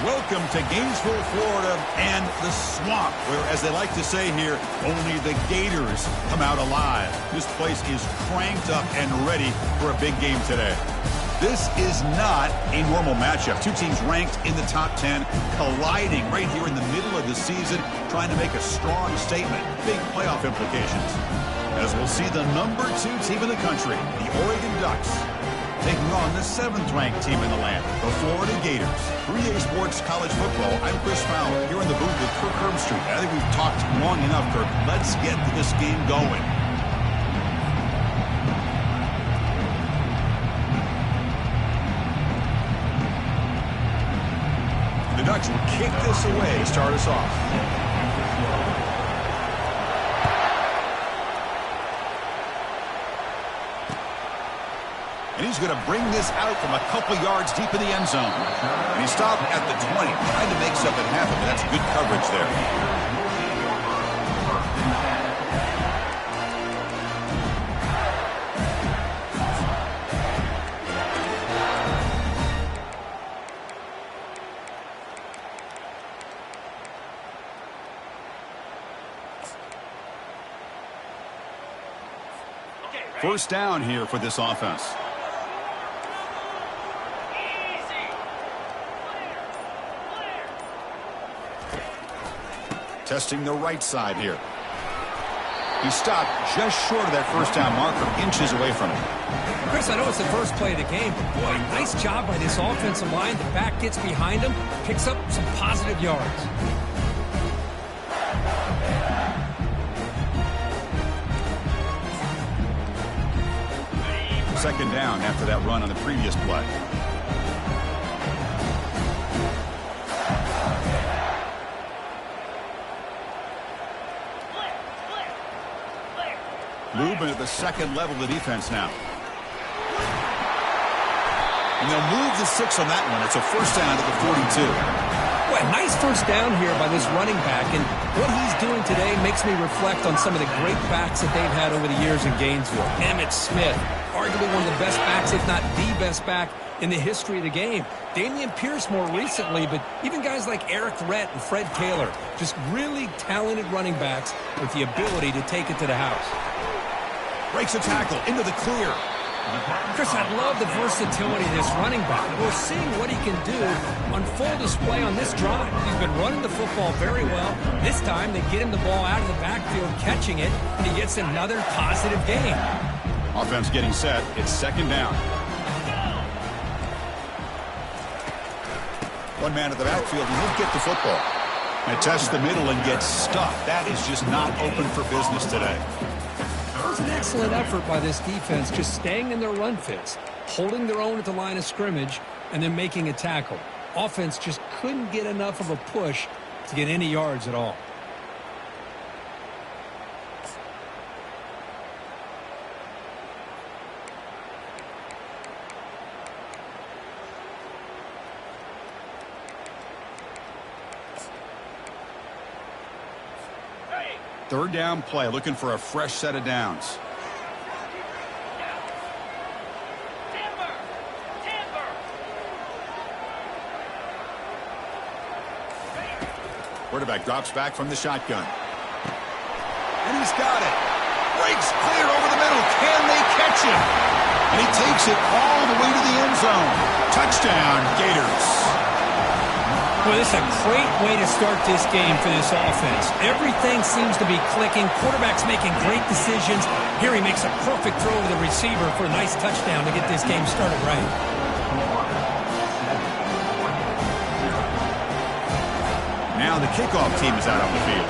Welcome to Gainesville, Florida, and the swamp, where, as they like to say here, only the Gators come out alive. This place is cranked up and ready for a big game today. This is not a normal matchup. Two teams ranked in the top 10, colliding right here in the middle of the season, trying to make a strong statement. Big playoff implications. As we'll see the number 2 team in the country, the Oregon Ducks, taking on the 7th-ranked team in the land, the Florida Gators. 3A Sports College Football, I'm Chris Fowler, here in the booth with Kirk Herbstreit. I think we've talked long enough, Kirk. Let's get this game going. The Ducks will kick this away to start us off. And he's going to bring this out from a couple yards deep in the end zone. And he stopped at the 20, trying to make something happen, but that's good coverage there. First down here for this offense. Testing the right side here. He stopped just short of that first down marker, inches away from it. Chris, I know it's the first play of the game, but boy, nice job by this offensive line. The back gets behind him, picks up some positive yards. Second down after that run on the previous play. Movement at the second level of the defense now. And they'll move the 6 on that one. It's a first down at the 42. Well, nice first down here by this running back. And what he's doing today makes me reflect on some of the great backs that they've had over the years in Gainesville. Emmitt Smith, arguably one of the best backs, if not the best back in the history of the game. Damian Pierce more recently, but even guys like Eric Rett and Fred Taylor, just really talented running backs with the ability to take it to the house. Breaks a tackle into the clear. Chris, I love the versatility of this running back. We're seeing what he can do on full display on this drive. He's been running the football very well. This time, they get him the ball out of the backfield, catching it, and he gets another positive gain. Offense getting set. It's second down. One man at the backfield, and he'll get the football. And test the middle and get stuck. That is just not open for business today. It was an excellent effort by this defense, just staying in their run fits, holding their own at the line of scrimmage, and then making a tackle. Offense just couldn't get enough of a push to get any yards at all. Third down play, looking for a fresh set of downs. Quarterback drops back from the shotgun. And he's got it. Breaks clear over the middle. Can they catch him? And he takes it all the way to the end zone. Touchdown, Gators. Well, this is a great way to start this game for this offense. Everything seems to be clicking. Quarterback's making great decisions. Here he makes a perfect throw to the receiver for a nice touchdown to get this game started right. Now the kickoff team is out on the field.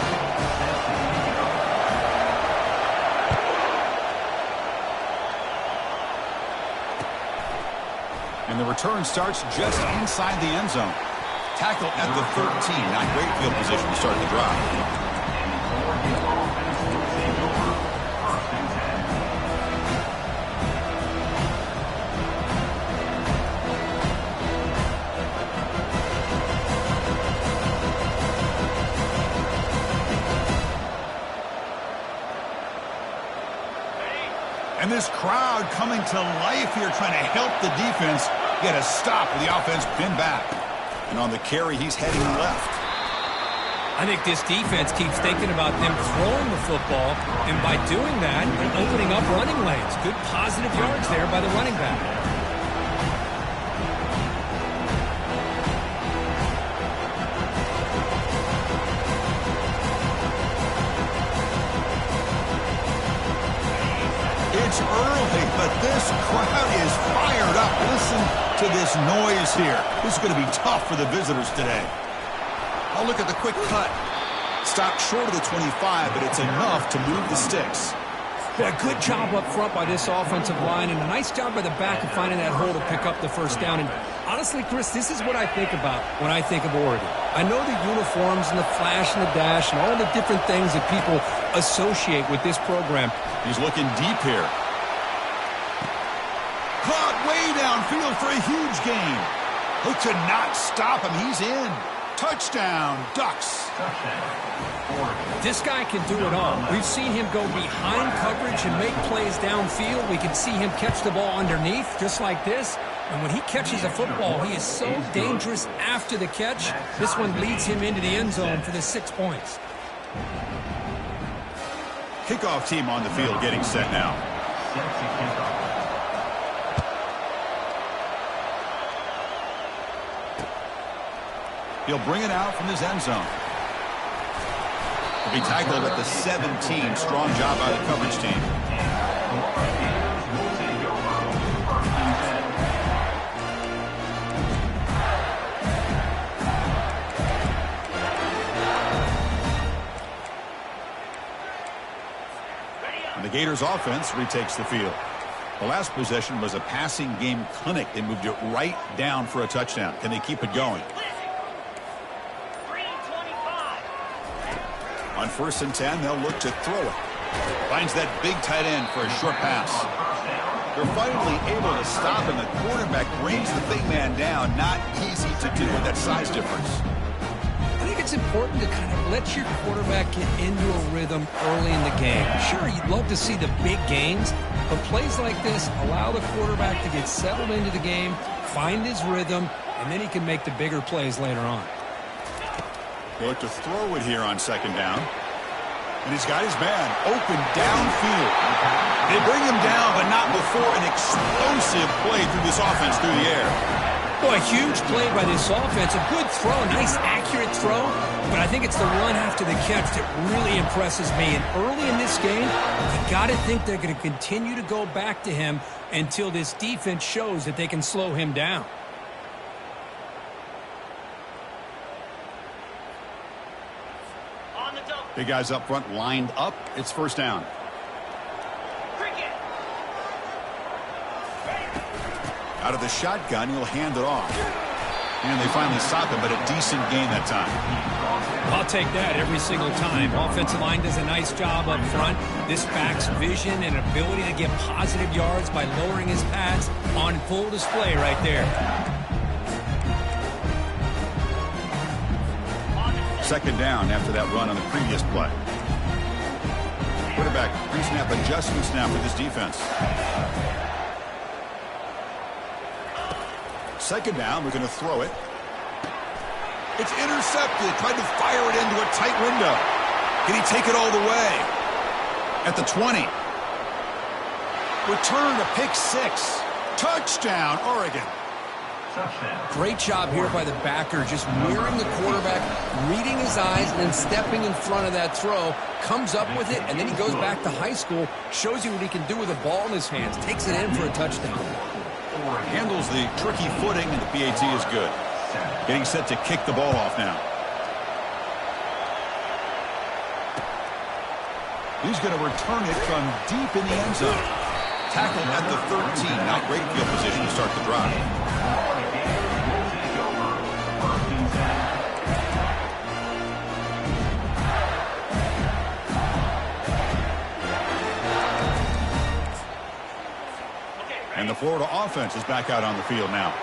And the return starts just inside the end zone. Tackle at the 13. Not great field position to start the drive. And this crowd coming to life here, trying to help the defense get a stop with the offense pinned back. And on the carry, he's heading left. I think this defense keeps thinking about them throwing the football, and by doing that, they're opening up running lanes. Good positive yards there by the running back. It's early, but this crowd is fired up. Listen to this noise here. This is going to be tough for the visitors today. Oh, look at the quick cut. Stopped short of the 25, but it's enough to move the sticks. Boy, good job up front by this offensive line, and a nice job by the back of finding that hole to pick up the first down. And honestly, Chris, this is what I think about when I think of Oregon. I know the uniforms and the flash and the dash and all the different things that people associate with this program. He's looking deep here. Caught way downfield for a huge gain. Who could not stop him? He's in. Touchdown, Ducks. This guy can do it all. We've seen him go behind coverage and make plays downfield. We can see him catch the ball underneath, just like this. And when he catches a football, he is so dangerous after the catch. This one leads him into the end zone for the 6 points. Kickoff team on the field getting set now. He'll bring it out from his end zone. He'll be tackled at the 17. Strong job by the coverage team. And the Gators offense retakes the field. The last possession was a passing game clinic. They moved it right down for a touchdown. Can they keep it going? On 1st and 10, they'll look to throw it. Finds that big tight end for a short pass. They're finally able to stop him. The quarterback brings the big man down. Not easy to do with that size difference. I think it's important to kind of let your quarterback get into a rhythm early in the game. Sure, you'd love to see the big gains, but plays like this allow the quarterback to get settled into the game, find his rhythm, and then he can make the bigger plays later on. They look to throw it here on 2nd down. And he's got his man open downfield. They bring him down, but not before an explosive play through this offense through the air. Boy, huge play by this offense. A good throw, a nice accurate throw. But I think it's the run after the catch that really impresses me. And early in this game, you got to think they're going to continue to go back to him until this defense shows that they can slow him down. Big guys up front lined up. It's 1st down. Out of the shotgun, he'll hand it off. And they finally stop him, but a decent gain that time. I'll take that every single time. Offensive line does a nice job up front. This back's vision and ability to get positive yards by lowering his pads on full display right there. 2nd down after that run on the previous play. Quarterback pre-snap adjustments now for this defense. 2nd down, we're going to throw it. It's intercepted. Tried to fire it into a tight window. Can he take it all the way? At the 20. Return to pick 6. Touchdown, Oregon. Great job here by the backer, just mirroring the quarterback, reading his eyes, and then stepping in front of that throw, comes up with it, and then he goes back to high school, shows you what he can do with the ball in his hands, takes it in for a touchdown. Handles the tricky footing, and the PAT is good. Getting set to kick the ball off now. He's going to return it from deep in the end zone. Tackled at the 13. Not great field position to start the drive. And the Florida offense is back out on the field now.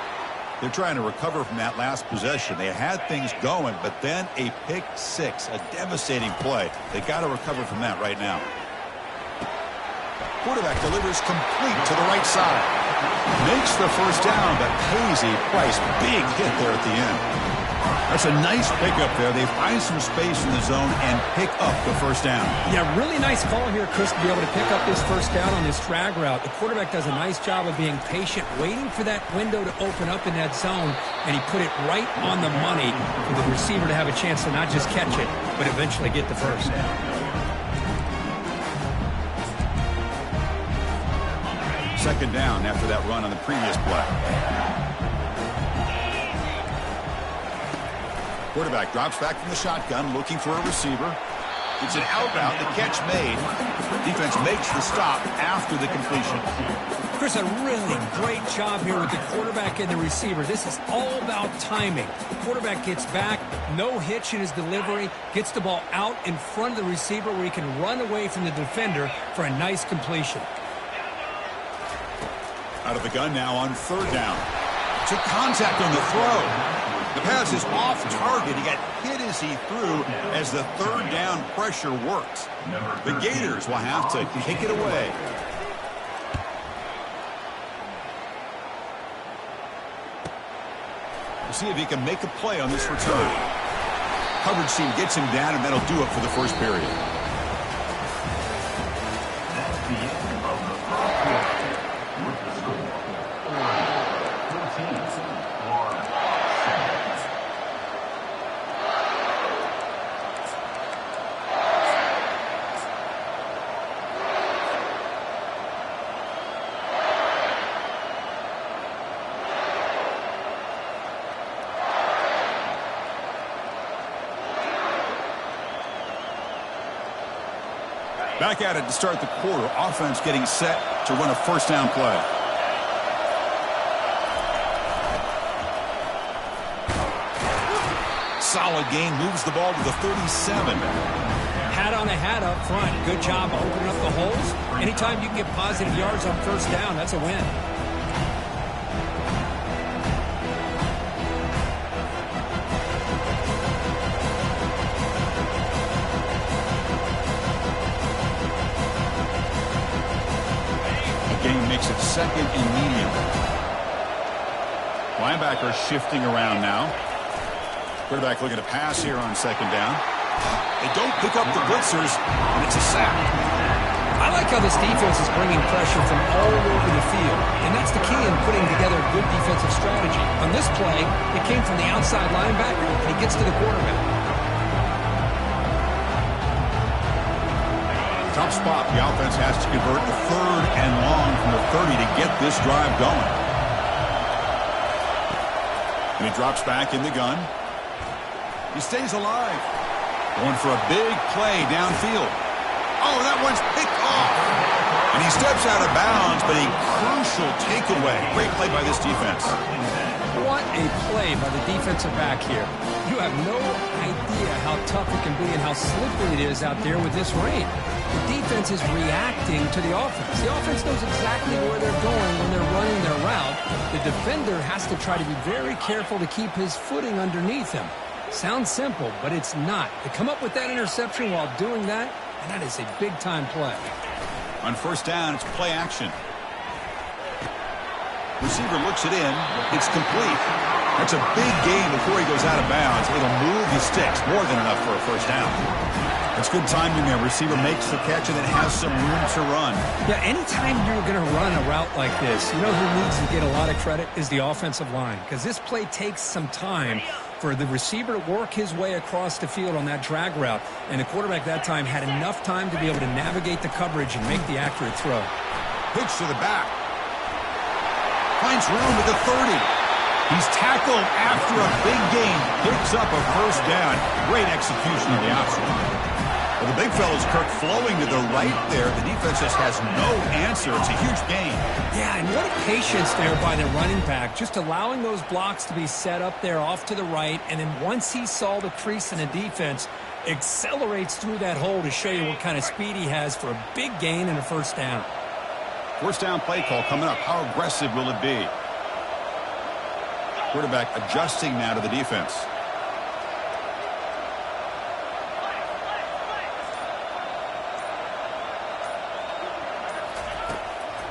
They're trying to recover from that last possession. They had things going, but then a pick 6, a devastating play. They got to recover from that right now. Quarterback delivers complete to the right side. Makes the first down, but pays a price. Big hit there at the end. That's a nice pickup there. They find some space in the zone and pick up the first down. Yeah, really nice call here, Chris, to be able to pick up this first down on this drag route. The quarterback does a nice job of being patient, waiting for that window to open up in that zone, and he put it right on the money for the receiver to have a chance to not just catch it, but eventually get the first. Second down after that run on the previous play. Quarterback drops back from the shotgun, looking for a receiver. It's an out route, the catch made. Defense makes the stop after the completion. Chris, a really great job here with the quarterback and the receiver. This is all about timing. The quarterback gets back, no hitch in his delivery, gets the ball out in front of the receiver where he can run away from the defender for a nice completion. Out of the gun now on third down. Took contact on the throw. The pass is off target. He got hit as he threw as the third down pressure works. The Gators will have to kick it away. We'll see if he can make a play on this return. Coverage team gets him down, and that'll do it for the first period. Back at it to start the quarter. Offense getting set to run a first down play. Solid gain, moves the ball to the 37. Hat on a hat up front. Good job opening up the holes. Anytime you can get positive yards on first down, that's a win. Makes it second and medium. Linebacker shifting around now. Quarterback looking to pass here on second down. They don't pick up the blitzers, and it's a sack. I like how this defense is bringing pressure from all over the field, and that's the key in putting together a good defensive strategy. On this play, it came from the outside linebacker, and he gets to the quarterback. Tough spot. The offense has to convert the third and long from the 30 to get this drive going. And he drops back in the gun. He stays alive. Going for a big play downfield. Oh, that one's picked off. And he steps out of bounds, but a crucial takeaway. Great play by this defense. What a play by the defensive back here. You have no idea how tough it can be and how slippery it is out there with this rain. The defense is reacting to the offense. The offense knows exactly where they're going when they're running their route. The defender has to try to be very careful to keep his footing underneath him. Sounds simple, but it's not. To come up with that interception while doing that, and that is a big-time play. On first down, it's play action. Receiver looks it in. It's complete. That's a big gain before he goes out of bounds. It'll move the sticks. More than enough for a first down. That's good timing there. Receiver makes the catch and then has some room to run. Yeah, anytime you're going to run a route like this, you know who needs to get a lot of credit is the offensive line. Because this play takes some time for the receiver to work his way across the field on that drag route. And the quarterback that time had enough time to be able to navigate the coverage and make the accurate throw. Pitch to the back. Finds room at the 30. He's tackled after a big gain. Picks up a first down. Great execution on the option. Well, the big fella's Kirk flowing to the right there. The defense just has no answer. It's a huge gain. Yeah, and what a patience there by the running back. Just allowing those blocks to be set up there off to the right. And then once he saw the crease in the defense, accelerates through that hole to show you what kind of speed he has for a big gain and a first down. First down play call coming up. How aggressive will it be? Quarterback adjusting now to the defense.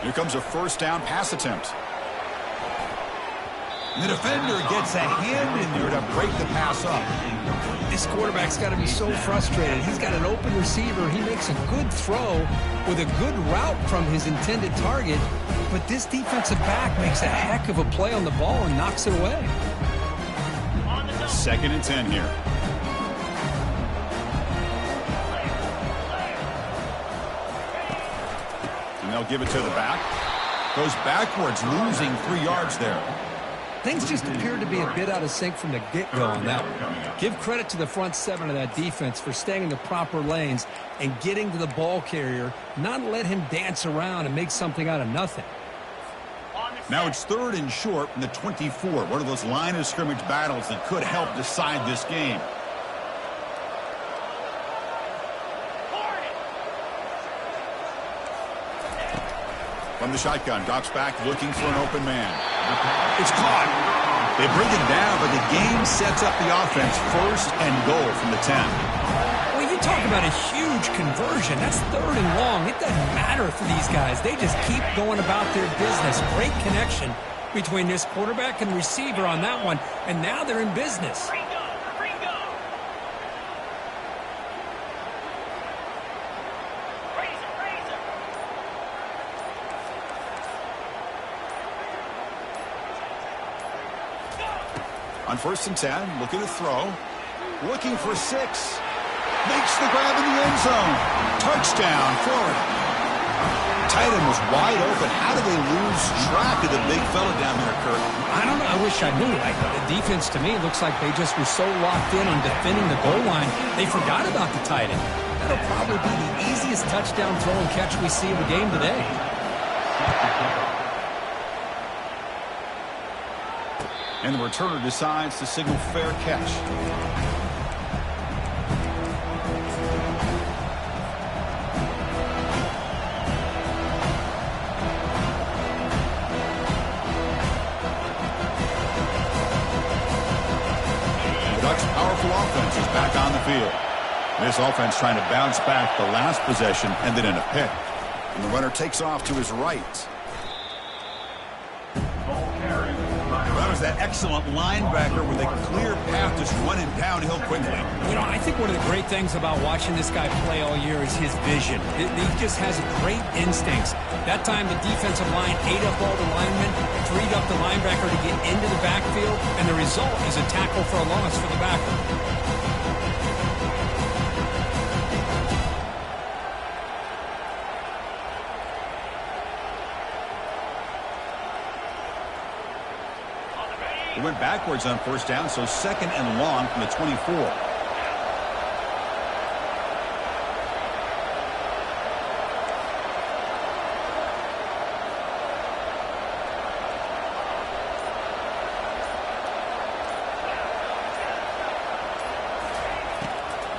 Here comes a first down pass attempt. The defender gets a hand in there to break the pass up. This quarterback's got to be so frustrated. He's got an open receiver. He makes a good throw with a good route from his intended target, but this defensive back makes a heck of a play on the ball and knocks it away. 2nd and 10 here. And they'll give it to the back. Goes backwards, losing 3 yards there. Things just appeared to be a bit out of sync from the get-go on that one. Give credit to the front 7 of that defense for staying in the proper lanes and getting to the ball carrier, not let him dance around and make something out of nothing. Now it's 3rd and short from the 24. One of those line of scrimmage battles that could help decide this game. From the shotgun, drops back looking for an open man. It's caught. They bring it down, but the game sets up the offense. 1st and goal from the 10. Well, you talk about a huge conversion. That's 3rd and long. It doesn't matter for these guys. They just keep going about their business. Great connection between this quarterback and receiver on that one, and now they're in business. On 1st and 10, looking to throw. Looking for 6. Makes the grab in the end zone. Touchdown, Florida. Tight end was wide open. How did they lose track of the big fella down there, Kirk? I don't know. I wish I knew. The defense, to me, looks like they just were so locked in on defending the goal line, they forgot about the tight end. That'll probably be the easiest touchdown throw and catch we see of the game today. And the returner decides to signal fair catch. The Ducks' powerful offense is back on the field. This offense trying to bounce back the last possession and then in a pick. And the runner takes off to his right. That excellent linebacker with a clear path just running downhill quickly. You know, I think one of the great things about watching this guy play all year is his vision. He just has great instincts. That time the defensive line ate up all the linemen, freed up the linebacker to get into the backfield, and the result is a tackle for a loss for the backer. He went backwards on 1st down, so 2nd and long from the 24.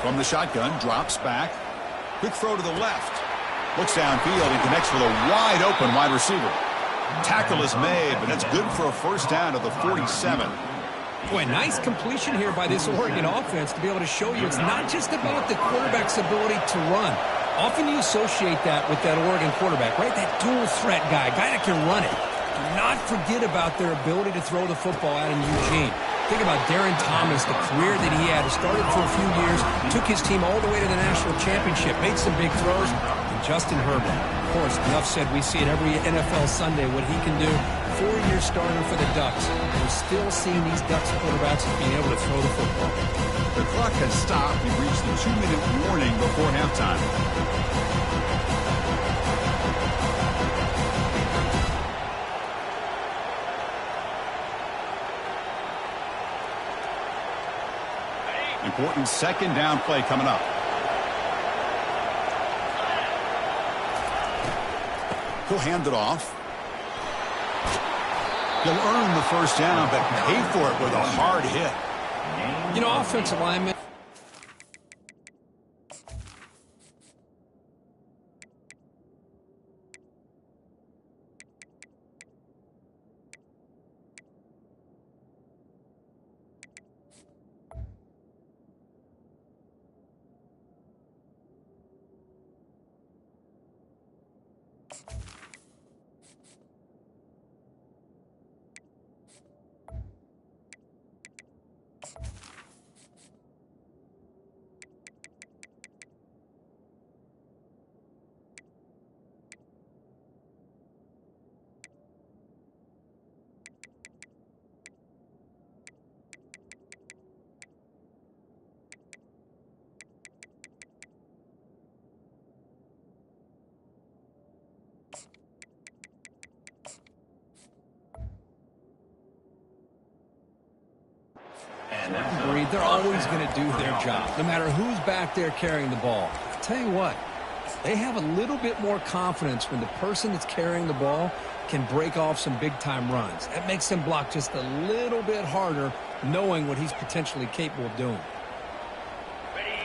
From the shotgun, drops back. Quick throw to the left. Looks downfield and connects with a wide open wide receiver. Tackle is made, but that's good for a 1st down to the 47. Boy, nice completion here by this Oregon offense to be able to show you it's not just about the quarterback's ability to run. Often you associate that with that Oregon quarterback, right? That dual threat guy that can run it. Do not forget about their ability to throw the football out in Eugene. Think about Darren Thomas, the career that he had. He started for a few years, took his team all the way to the national championship, made some big throws. And Justin Herbert, of course, enough said, we see it every NFL Sunday what he can do. 4-year starter for the Ducks. We're still seeing these Ducks quarterbacks being able to throw the football. The clock has stopped. We've reached the 2-minute warning before halftime. Important 2nd down play coming up. He'll hand it off. He'll earn the 1st down, but pay for it with a hard hit. You know, offensive linemen. Breed, they're always going to do their job, no matter who's back there carrying the ball. I'll tell you what, they have a little bit more confidence when the person that's carrying the ball can break off some big-time runs. That makes them block just a little bit harder, knowing what he's potentially capable of doing.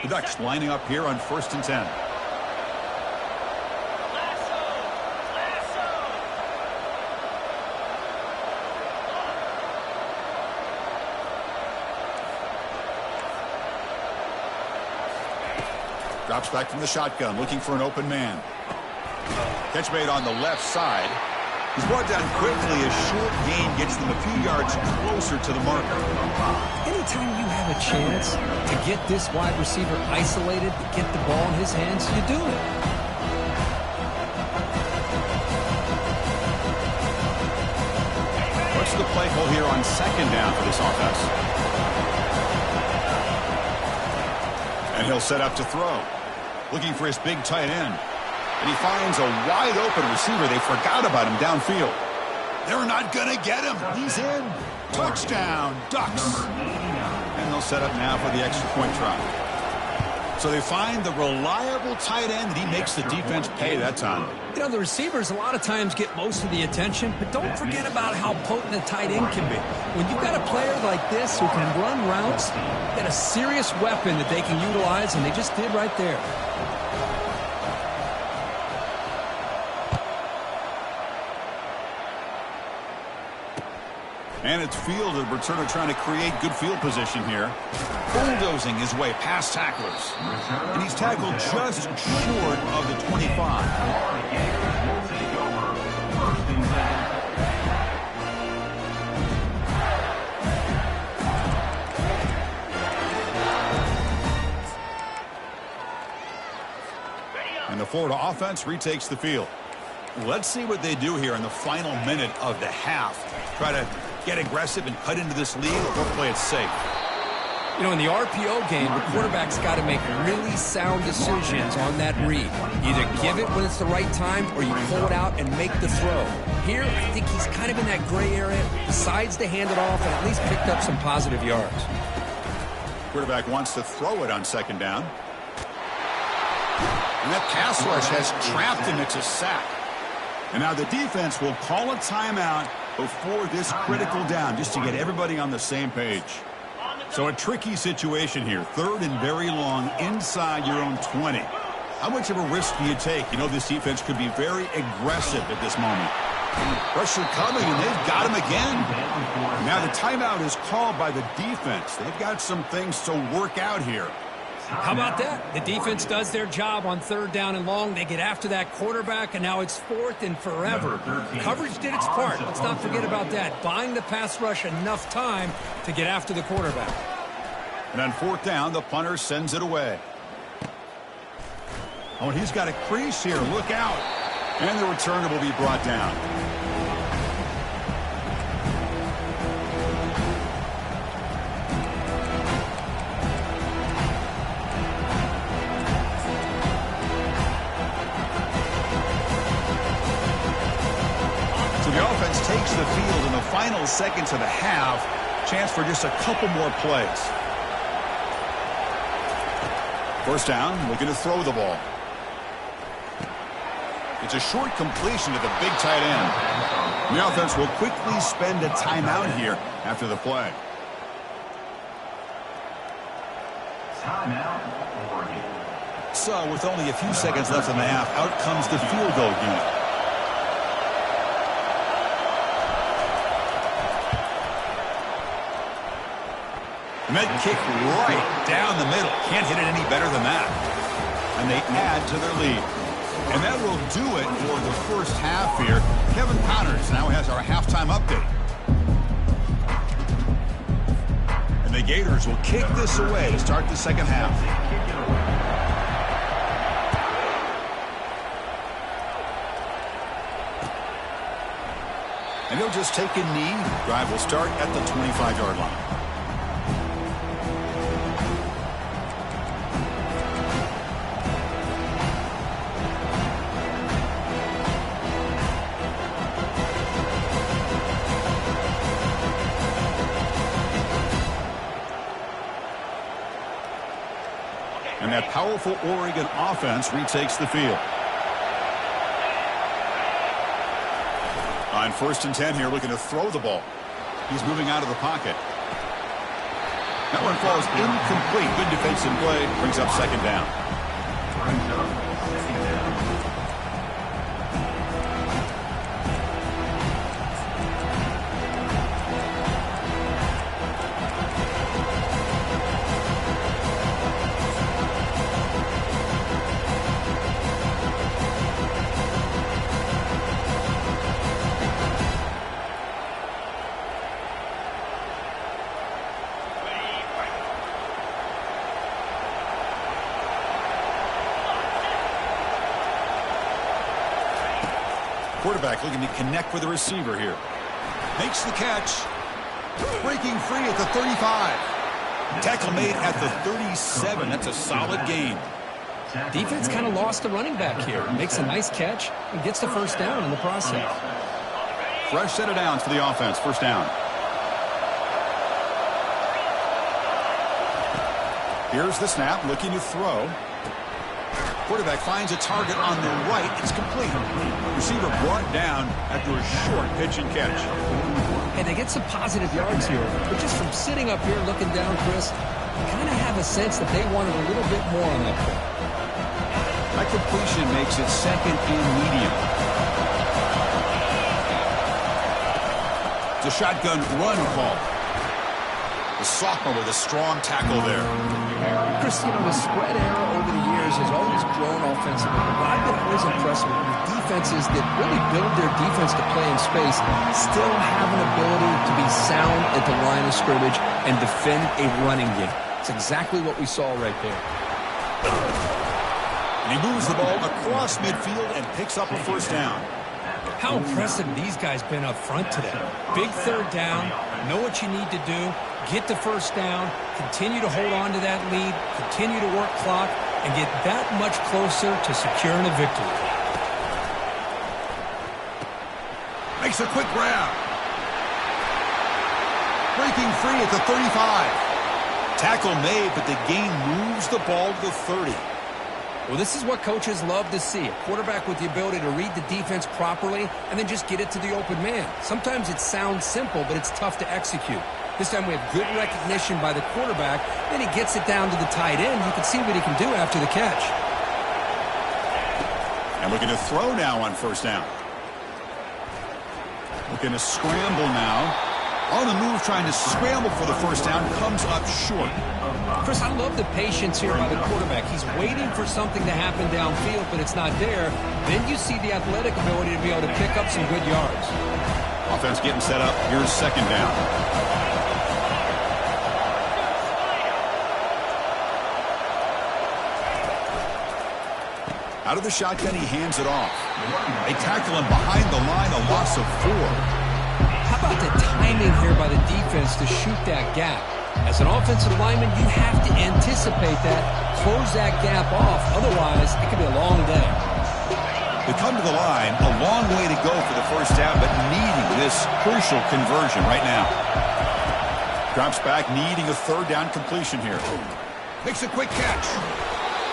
The Ducks lining up here on 1st and 10. Drops back from the shotgun, looking for an open man. Catch made on the left side. He's brought down quickly. A short gain gets them a few yards closer to the marker. Anytime you have a chance to get this wide receiver isolated, to get the ball in his hands, you do it. What's the play call here on 2nd down for this offense? And he'll set up to throw. Looking for his big tight end. And he finds a wide-open receiver. They forgot about him downfield. They're not going to get him. He's in. Touchdown, Ducks. And they'll set up now for the extra point try. So they find the reliable tight end, and he makes the defense pay that time. You know, the receivers a lot of times get most of the attention, but don't forget about how potent a tight end can be. When you've got a player like this who can run routes, you've got a serious weapon that they can utilize, and they just did right there. And it's fielded. Returner trying to create good field position here. Bulldozing his way past tacklers. And he's tackled just short of the 25. And the Florida offense retakes the field. Let's see what they do here in the final minute of the half. Try to get aggressive and cut into this lead or play it safe. You know, in the RPO game, the quarterback's got to make really sound decisions on that read. Either give it when it's the right time or you pull it out and make the throw. Here, I think he's kind of in that gray area, decides to hand it off and at least picked up some positive yards. Quarterback wants to throw it on 2nd down. And that pass rush has trapped him. It's a sack. And now the defense will call a timeout before this critical down, just to get everybody on the same page. So a tricky situation here. 3rd and very long inside your own 20. How much of a risk do you take? You know this defense could be very aggressive at this moment. Pressure coming, and they've got him again. Now the timeout is called by the defense. They've got some things to work out here. How about that? The defense does their job on 3rd down and long. They get after that quarterback, and now it's 4th and forever. Coverage did its part. Let's not forget about that. Buying the pass rush enough time to get after the quarterback. And on 4th down, the punter sends it away. Oh, and he's got a crease here. Look out. And the returner will be brought down. Takes the field in the final seconds of the half. Chance for just a couple more plays. 1st down, looking to throw the ball. It's a short completion to the big tight end. The offense will quickly spend a timeout here after the play. So with only a few seconds left in the half, out comes the field goal unit. And that kick right down the middle. Can't hit it any better than that. And they add to their lead. And that will do it for the first half here. Kevin Connors now has our halftime update. And the Gators will kick this away to start the 2nd half. And he'll just take a knee. Drive will start at the 25-yard line. And that powerful Oregon offense retakes the field. On 1st and 10 here, looking to throw the ball. He's moving out of the pocket. That one falls incomplete. Good defensive play. Brings up 2nd down. Quarterback looking to connect with the receiver here. Makes the catch. Breaking free at the 35. Tackle made at the 37. That's a solid gain. Defense kind of lost the running back here. Makes a nice catch and gets the 1st down in the process. Fresh set of downs for the offense. 1st down. Here's the snap. Looking to throw. Quarterback finds a target on the right. It's complete. Receiver brought down after a short pitch and catch. And they get some positive yards here. But just from sitting up here looking down, Chris, you kind of have a sense that they wanted a little bit more on that play. That completion makes it 2nd and medium. It's a shotgun run call. The sophomore with a strong tackle there. Chris, you know, the spread era over the years has always grown offensively. But I've been always impressed with defenses that really build their defense to play in space, still have an ability to be sound at the line of scrimmage and defend a running game. It's exactly what we saw right there. And he moves the ball across midfield and picks up a 1st down. How impressive these guys been up front today. Big 3rd down, know what you need to do, get the 1st down, continue to hold on to that lead, continue to work clock, and get that much closer to securing a victory. Makes a quick grab. Breaking free at the 35. Tackle made, but the gain moves the ball to the 30. Well, this is what coaches love to see. A quarterback with the ability to read the defense properly and then just get it to the open man. Sometimes it sounds simple, but it's tough to execute. This time we have good recognition by the quarterback. Then he gets it down to the tight end. You can see what he can do after the catch. And looking to throw now on 1st down. Looking to scramble now. On the move, trying to scramble for the 1st down. Comes up short. Chris, I love the patience here by the quarterback. He's waiting for something to happen downfield, but it's not there. Then you see the athletic ability to be able to pick up some good yards. Offense getting set up. Here's 2nd down. Out of the shotgun, he hands it off. They tackle him behind the line, a loss of 4. How about the timing here by the defense to shoot that gap? As an offensive lineman, you have to anticipate that, close that gap off. Otherwise, it could be a long day. They come to the line, a long way to go for the 1st down, but needing this crucial conversion right now. Drops back, needing a 3rd down completion here. Makes a quick catch.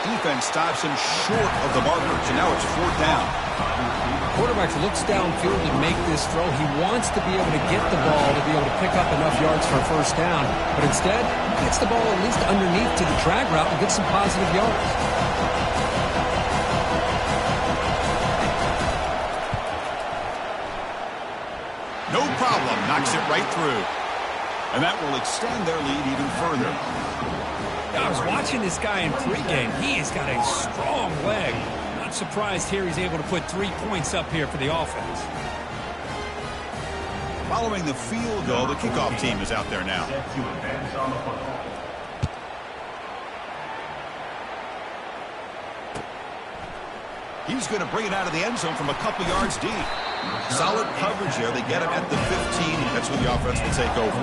Defense stops him short of the markers, and now it's 4th down. Quarterback looks downfield to make this throw. He wants to be able to get the ball to be able to pick up enough yards for a 1st down, but instead, he gets the ball at least underneath to the drag route and gets some positive yards. No problem, knocks it right through. And that will extend their lead even further. I was watching this guy in pregame. He has got a strong leg. Not surprised here he's able to put 3 points up here for the offense. Following the field goal, the kickoff team is out there now. He's going to bring it out of the end zone from a couple yards deep. Solid coverage there. They get him at the 15. That's where the offense will take over.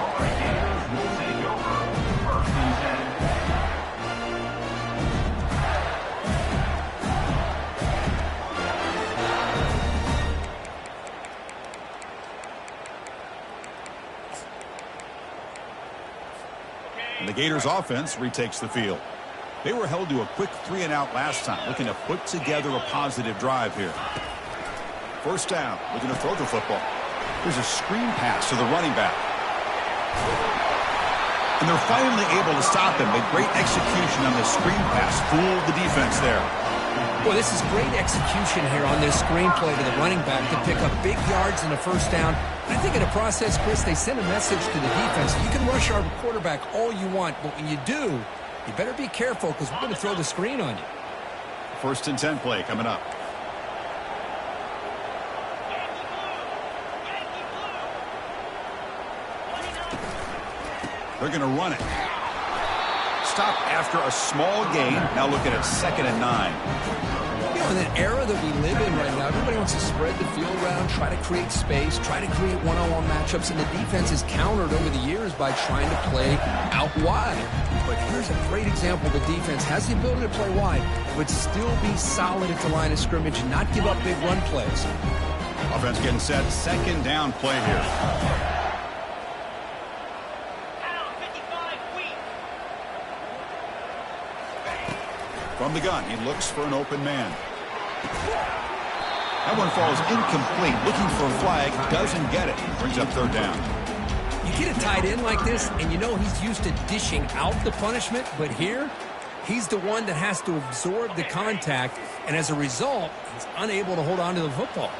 And the Gators offense retakes the field. They were held to a quick 3-and-out last time, looking to put together a positive drive here. First down, looking to throw the football. There's a screen pass to the running back. And they're finally able to stop him. A great execution on the screen pass. Fooled the defense there. Well, this is great execution here on this screenplay to the running back to pick up big yards and a first down. And I think in the process, Chris, they send a message to the defense. You can rush our quarterback all you want, but when you do, you better be careful because we're going to throw the screen on you. First and 10 play coming up. They're going to run it. Stop after a small gain. Now looking at 2nd and 9. You know, in an era that we live in right now, everybody wants to spread the field around, try to create space, try to create one-on-one matchups, and the defense is countered over the years by trying to play out wide. But here's a great example. The defense has the ability to play wide, but still be solid at the line of scrimmage and not give up big run plays. Offense getting set. 2nd down play here. From the gun, he looks for an open man. That one falls incomplete. Looking for a flag, doesn't get it. Brings up 3rd down. You get a tight end like this, and you know he's used to dishing out the punishment, but here, he's the one that has to absorb the contact, and as a result, he's unable to hold on to the football.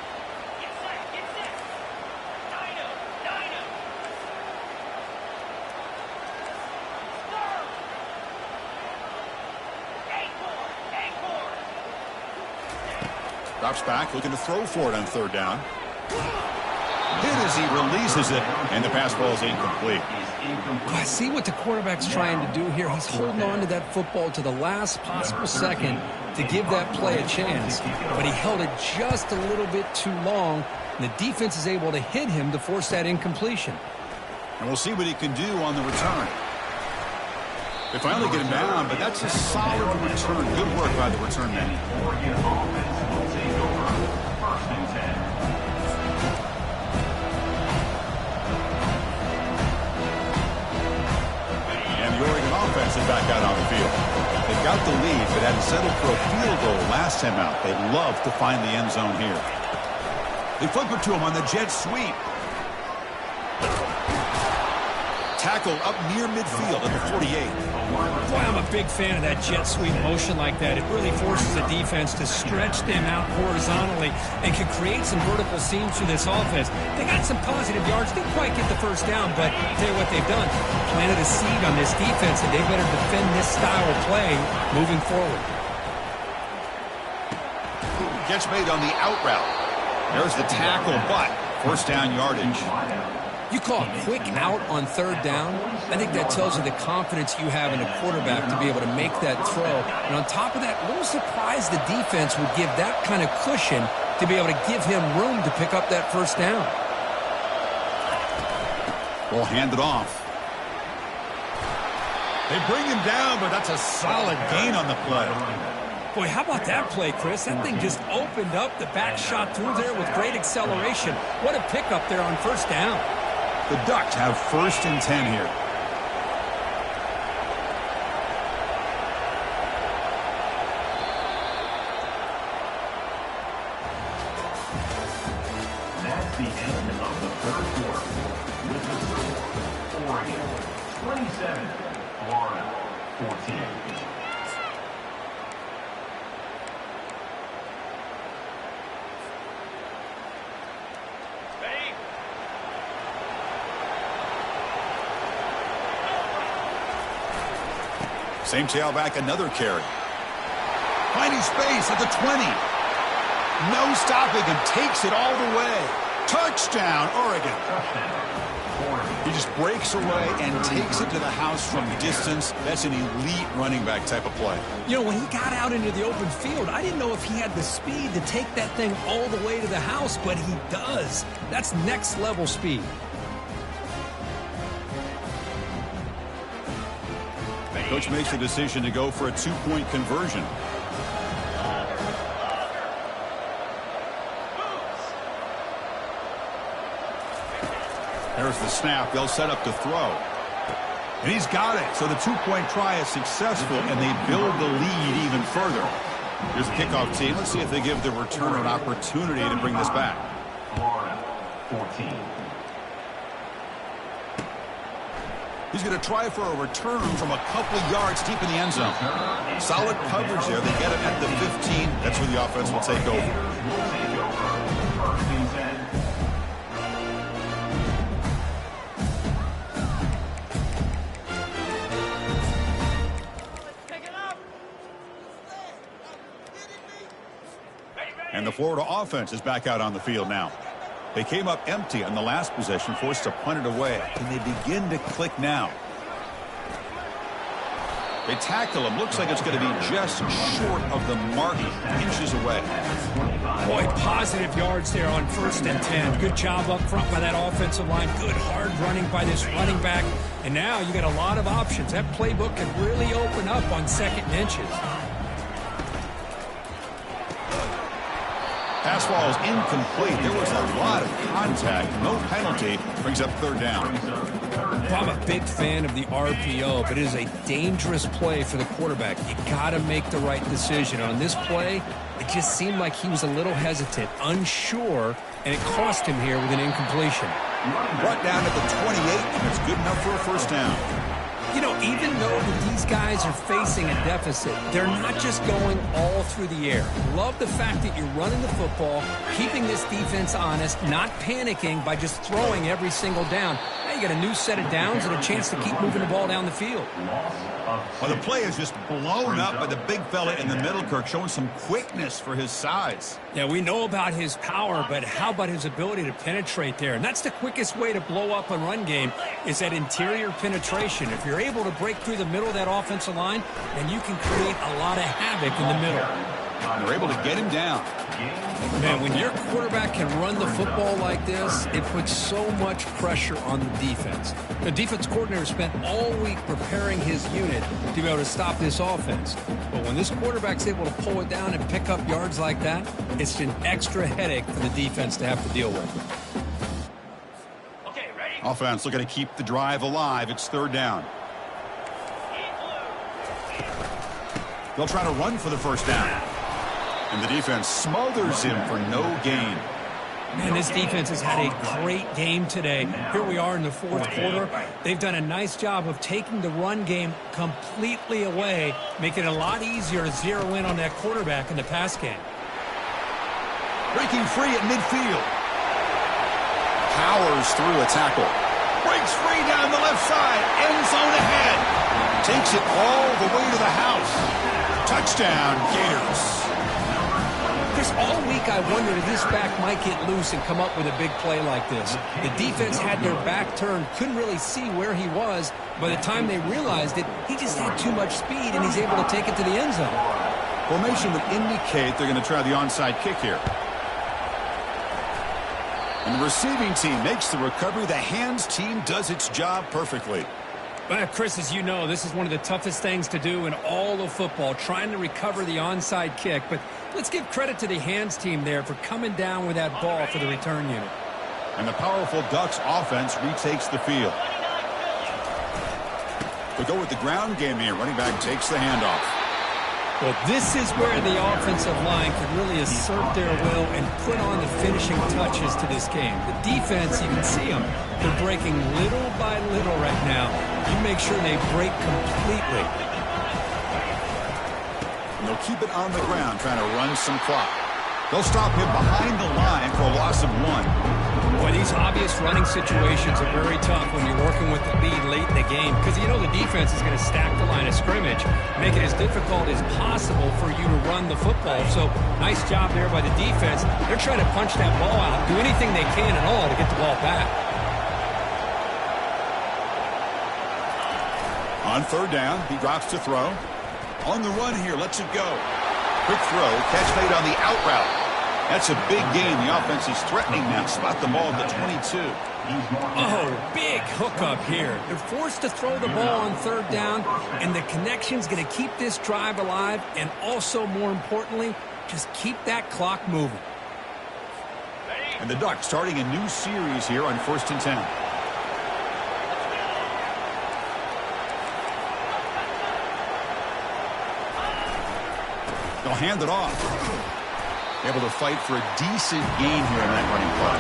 Drops back, looking to throw for it on 3rd down. Hit as he releases it, and the pass ball is incomplete. I see what the quarterback's trying to do here. He's holding on to that football to the last possible second to give that play a chance, but he held it just a little bit too long, and the defense is able to hit him to force that incompletion. And we'll see what he can do on the return. They finally get him down, but that's a solid return. Good work by the return man. Oregon offense is back out on the field. They've got the lead, but hadn't settled for a field goal last time out. They'd love to find the end zone here. They flip it to him on the jet sweep. Tackle up near midfield at the 48. Boy, I'm a big fan of that jet sweep motion like that. It really forces the defense to stretch them out horizontally and can create some vertical seams through this offense. They got some positive yards. Didn't quite get the first down, but I'll tell you what they've done. Planted a seed on this defense, and they better defend this style of play moving forward. Catch made on the out route. There's the tackle, but first down yardage. You call a quick out on 3rd down. I think that tells you the confidence you have in a quarterback to be able to make that throw. And on top of that, a little surprised the defense would give that kind of cushion to be able to give him room to pick up that first down. Well, hand it off. They bring him down, but that's a solid gain on the play. Boy, how about that play, Chris? That thing just opened up. The back shot through there with great acceleration. What a pickup there on first down. The Ducks have 1st and 10 here. That's the end of the 3rd quarter. With the score, Oregon 27, Florida 14. Same tailback, another carry. Finding space at the 20. No stopping him. Takes it all the way. Touchdown, Oregon. He just breaks away and takes it to the house from distance. That's an elite running back type of play. You know, when he got out into the open field, I didn't know if he had the speed to take that thing all the way to the house, but he does. That's next level speed. Coach makes the decision to go for a 2-point conversion. There's the snap. They'll set up to throw. And he's got it. So the two-point try is successful, and they build the lead even further. Here's the kickoff team. Let's see if they give the returner an opportunity to bring this back. Florida, 14. He's going to try for a return from a couple of yards deep in the end zone. Solid coverage there. They get it at the 15. That's where the offense will take over. First and 10. And the Florida offense is back out on the field now. They came up empty on the last possession, forced to punt it away. Can they begin to click now? They tackle him. Looks like it's going to be just short of the mark, inches away. Boy, positive yards there on 1st and 10. Good job up front by that offensive line. Good hard running by this running back. And now you got a lot of options. That playbook can really open up on 2nd and inches. Pass ball is incomplete. There was a lot of contact. No penalty. Brings up 3rd down. Well, I'm a big fan of the RPO, but it is a dangerous play for the quarterback. You got to make the right decision. On this play, it just seemed like he was a little hesitant, unsure, and it cost him here with an incompletion. Brought down at the 28, and it's good enough for a 1st down. You know, even though these guys are facing a deficit, they're not just going all through the air. Love the fact that you're running the football, keeping this defense honest, not panicking by just throwing every single down. Now you got a new set of downs and a chance to keep moving the ball down the field. Well, the play is just blown up by the big fella in the middle, Kirk, showing some quickness for his size. Yeah, we know about his power, but how about his ability to penetrate there? And that's the quickest way to blow up a run game is that interior penetration. If you're able to break through the middle of that offensive line, then you can create a lot of havoc in the middle. They're able to get him down. Man, when your quarterback can run the football like this, it puts so much pressure on the defense. The defense coordinator spent all week preparing his unit to be able to stop this offense. But when this quarterback's able to pull it down and pick up yards like that, it's an extra headache for the defense to have to deal with. Okay, ready? Offense looking to keep the drive alive. It's 3rd down. They'll try to run for the 1st down. And the defense smothers him for no gain. Man, this defense has had a great game today. Here we are in the 4th quarter. They've done a nice job of taking the run game completely away, making it a lot easier to zero in on that quarterback in the pass game. Breaking free at midfield. Powers through a tackle. Breaks free down the left side. End zone ahead. Takes it all the way to the house. Touchdown, Gators. Chris, all week I wondered if this back might get loose and come up with a big play like this. The defense had their back turned, couldn't really see where he was. By the time they realized it, he just had too much speed, and he's able to take it to the end zone. Formation would indicate they're going to try the onside kick here. And the receiving team makes the recovery. The hands team does its job perfectly. Well, Chris, as you know, this is one of the toughest things to do in all of football, trying to recover the onside kick. But let's give credit to the hands team there for coming down with that ball for the return unit. And the powerful Ducks offense retakes the field. They go with the ground game here. Running back takes the handoff. Well, this is where the offensive line can really assert their will and put on the finishing touches to this game. The defense, you can see them. They're breaking little by little right now. You make sure they break completely. And they'll keep it on the ground, trying to run some clock. They'll stop him behind the line for a loss of 1. Boy, these obvious running situations are very tough when you're working with the lead late in the game because you know the defense is going to stack the line of scrimmage, make it as difficult as possible for you to run the football. So, nice job there by the defense. They're trying to punch that ball out, do anything they can at all to get the ball back. On 3rd down, he drops to throw. On the run here, lets it go. Quick throw, catch made on the out route. That's a big gain. The offense is threatening now. Spot the ball at the 22. Oh, big hookup here. They're forced to throw the ball on 3rd down, and the connection's going to keep this drive alive, and also, more importantly, just keep that clock moving. And the Ducks starting a new series here on 1st and 10. They'll hand it off. Able to fight for a decent gain here in that running play.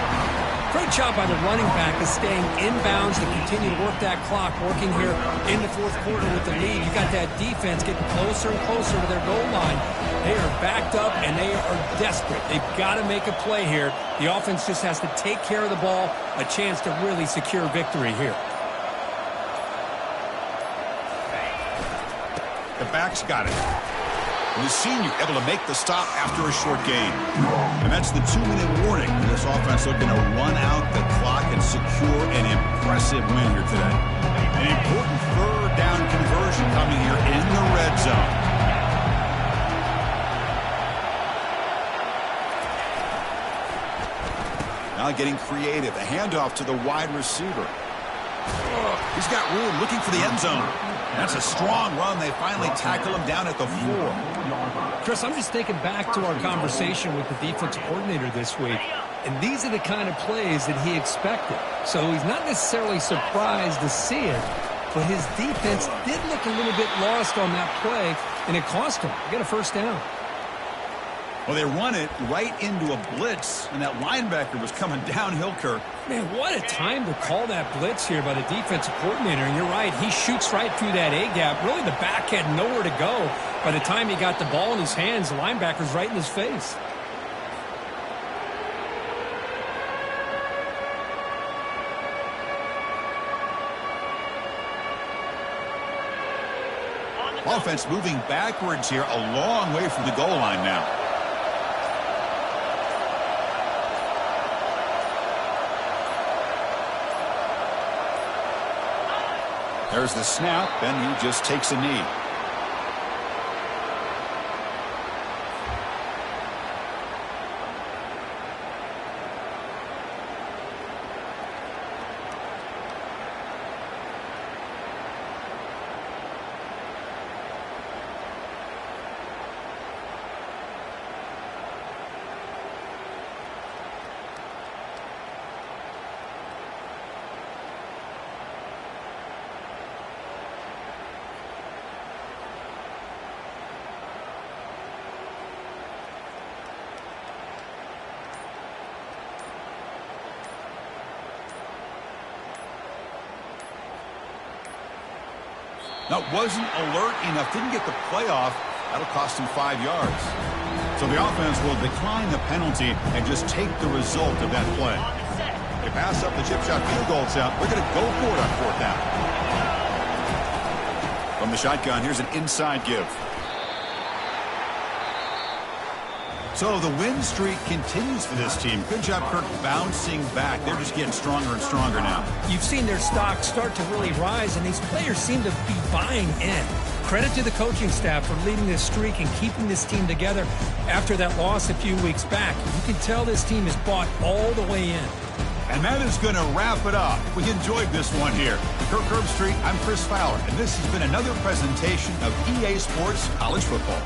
Great job by the running back of staying inbounds to continue to work that clock, working here in the fourth quarter with the lead. You got that defense getting closer and closer to their goal line. They are backed up, and they are desperate. They've got to make a play here. The offense just has to take care of the ball, a chance to really secure victory here. The back's got it. And the senior able to make the stop after a short gain. And that's the 2-minute warning. And this offense looking to run out the clock and secure an impressive win here today. An important third down conversion coming here in the red zone. Now getting creative. A handoff to the wide receiver. He's got room, looking for the end zone. That's a strong run. They finally tackle him down at the 4. Chris, I'm just thinking back to our conversation with the defensive coordinator this week, and these are the kind of plays that he expected. So he's not necessarily surprised to see it, but his defense did look a little bit lost on that play, and it cost him. He got a first down. Well, they run it right into a blitz, and that linebacker was coming downhill, Kirk. Man, what a time to call that blitz here by the defensive coordinator. And you're right, he shoots right through that A-gap. Really, the back had nowhere to go. By the time he got the ball in his hands, the linebacker's right in his face. Offense moving backwards here, a long way from the goal line now. There's the snap, and he just takes a knee. Now, wasn't alert enough, didn't get the play off. That'll cost him 5 yards. So the offense will decline the penalty and just take the result of that play. They pass up the chip shot field goal attempt. They're going to go for it on 4th down. From the shotgun, here's an inside give. So the win streak continues for this team. Good job, Kirk, bouncing back. They're just getting stronger and stronger now. You've seen their stock start to really rise, and these players seem to be buying in. Credit to the coaching staff for leading this streak and keeping this team together after that loss a few weeks back. You can tell this team is bought all the way in. And that is going to wrap it up. We enjoyed this one here. Kirk Herbstreit, I'm Chris Fowler, and this has been another presentation of EA Sports College Football.